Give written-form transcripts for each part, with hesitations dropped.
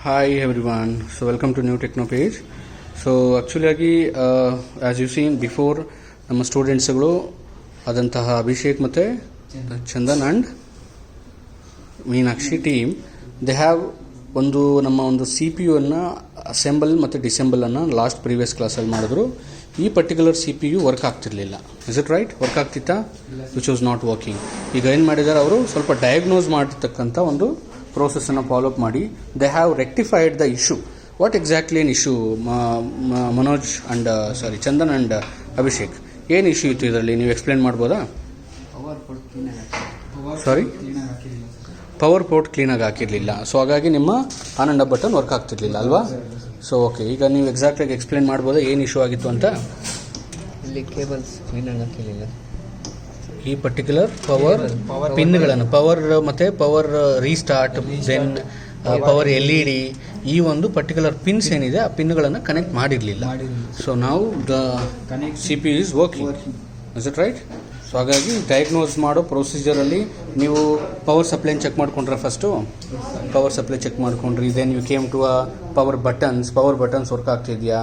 Hi everyone, so welcome to new techno page. So actually as you seen before ನಮ್ಮ ಸ್ಟೂಡೆಂಟ್ಸ್ಗಳು ಆದಂತಹ ಅಭಿಷೇಕ್ ಮತ್ತು Chandan and Meenakshi team they have ನಮ್ಮ C P ಯುವನ್ನು assemble ಮತ್ತು ಡಿಸೆಂಬಲನ್ನು ಲಾಸ್ಟ್ ಪ್ರೀವಿಯಸ್ ಕ್ಲಾಸಲ್ಲಿ ಮಾಡಿದ್ರು. ಈ particular C P U work ಆಗ್ತಿರಲಿಲ್ಲ. Is it right? ವರ್ಕ್ ಆಗ್ತಿತ್ತಾ? Which was not working. ಈಗ ಏನು ಮಾಡಿದ್ದಾರೆ, ಅವರು ಸ್ವಲ್ಪ ಡಯಾಗ್ನೋಸ್ ಮಾಡಿರ್ತಕ್ಕಂಥ ಒಂದು ಪ್ರೋಸೆಸ್ಸನ್ನು ಫಾಲೋಅಪ್ ಮಾಡಿ they have rectified the issue. What exactly ಏನು issue? Manoj and Chandan and Abhishek, ಏನು ಇಶ್ಯೂ ಇತ್ತು ಇದರಲ್ಲಿ? ನೀವು ಎಕ್ಸ್ಪ್ಲೇನ್ ಮಾಡ್ಬೋದಾ? ಪವರ್ ಪೋರ್ಟ್ ಕ್ಲೀನಾಗಿ ಹಾಕಿರಲಿಲ್ಲ. ಸೊ ಹಾಗಾಗಿ ನಿಮ್ಮ on and of button work ಆಗ್ತಿರ್ಲಿಲ್ಲ ಅಲ್ವಾ? ಸೊ ಓಕೆ, ಈಗ ನೀವು ಎಕ್ಸಾಕ್ಟಾಗಿ ಎಕ್ಸ್ಪ್ಲೇನ್ ಮಾಡ್ಬೋದಾ ಏನು ಇಶ್ಯೂ ಆಗಿತ್ತು ಅಂತ? ಇಲ್ಲಿ ಕೇಬಲ್ಸ್ ಕ್ಲೀನಾಗಿ ಹಾಕಿರಲಿಲ್ಲ. ಈ ಪರ್ಟಿಕ್ಯುಲರ್ ಪವರ್ ಪಿನ್ಗಳನ್ನು, ಪವರ್ ಮತ್ತು power restart, then power LED, ಈ ಒಂದು ಪರ್ಟಿಕ್ಯುಲರ್ ಪಿನ್ಸ್ ಏನಿದೆ ಆ ಪಿನ್ಗಳನ್ನು ಕನೆಕ್ಟ್ ಮಾಡಿರಲಿಲ್ಲ. ಸೊ ನಾವು the CPU is working. Is it right? So ಹಾಗಾಗಿ ಡಯಾಗ್ನೋಸ್ ಮಾಡೋ ಪ್ರೊಸೀಜರಲ್ಲಿ ನೀವು ಪವರ್ ಸಪ್ಲೈನ ಚೆಕ್ ಮಾಡ್ಕೊಂಡ್ರೆ, ಫಸ್ಟು ಪವರ್ ಸಪ್ಲೈ ಚೆಕ್ ಮಾಡ್ಕೊಂಡ್ರಿ, then you came to power buttons work ಆಗ್ತಿದೆಯಾ,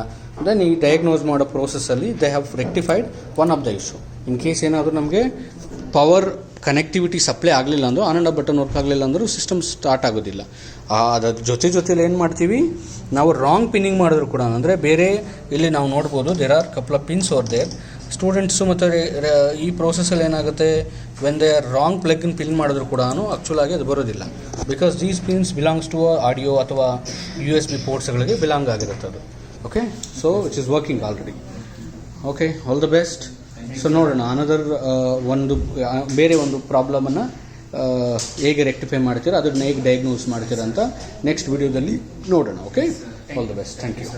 ದೆನ್ ಈ ಡಯಾಗ್ನೋಸ್ ಮಾಡೋ ಪ್ರೋಸೆಸ್ಸಲ್ಲಿ they have rectified one of the issue. In case ಏನಾದರೂ ನಮಗೆ ಪವರ್ ಕನೆಕ್ಟಿವಿಟಿ ಸಪ್ಲೈ ಆಗಲಿಲ್ಲ ಅಂದರೂ, on and of button work ಆಗಲಿಲ್ಲ ಅಂದರೂ ಸಿಸ್ಟಮ್ ಸ್ಟಾರ್ಟ್ ಆಗೋದಿಲ್ಲ. ಅದರ ಜೊತೆಲಿ ಏನು ಮಾಡ್ತೀವಿ ನಾವು, ರಾಂಗ್ ಪಿನ್ನಿಂಗ್ ಮಾಡಿದ್ರು ಕೂಡ, ಅಂದರೆ ಬೇರೆ ಇಲ್ಲಿ ನಾವು ನೋಡ್ಬೋದು there are couple of pins over there. Students ಮತ್ತು ಈ ಪ್ರೋಸೆಸ್ಸಲ್ಲಿ ಏನಾಗುತ್ತೆ, when they are wrong plug in pin ಮಾಡಿದ್ರು ಕೂಡ ಆ್ಯಕ್ಚುಲಾಗಿ ಅದು ಬರೋದಿಲ್ಲ. Because these pins belongs to audio ಅಥವಾ USB ಪೋರ್ಟ್ಸ್ಗಳಿಗೆ ಬಿಲಾಂಗ್ ಆಗಿರುತ್ತೆ ಅದು. Okay, so it is working already. Okay, all the best. So ನೋಡೋಣ ಅನದರ್ ಬೇರೆ ಒಂದು ಪ್ರಾಬ್ಲಮನ್ನು ಹೇಗೆ ರೆಕ್ಟಿಫೈ ಮಾಡ್ತೀರಾ, ಅದನ್ನ ಹೇಗೆ ಡಯಾಗ್ನೋಸ್ ಮಾಡ್ತೀರಾ ಅಂತ ನೆಕ್ಸ್ಟ್ ವಿಡಿಯೋದಲ್ಲಿ ನೋಡೋಣ. Okay, all the best. Thank you.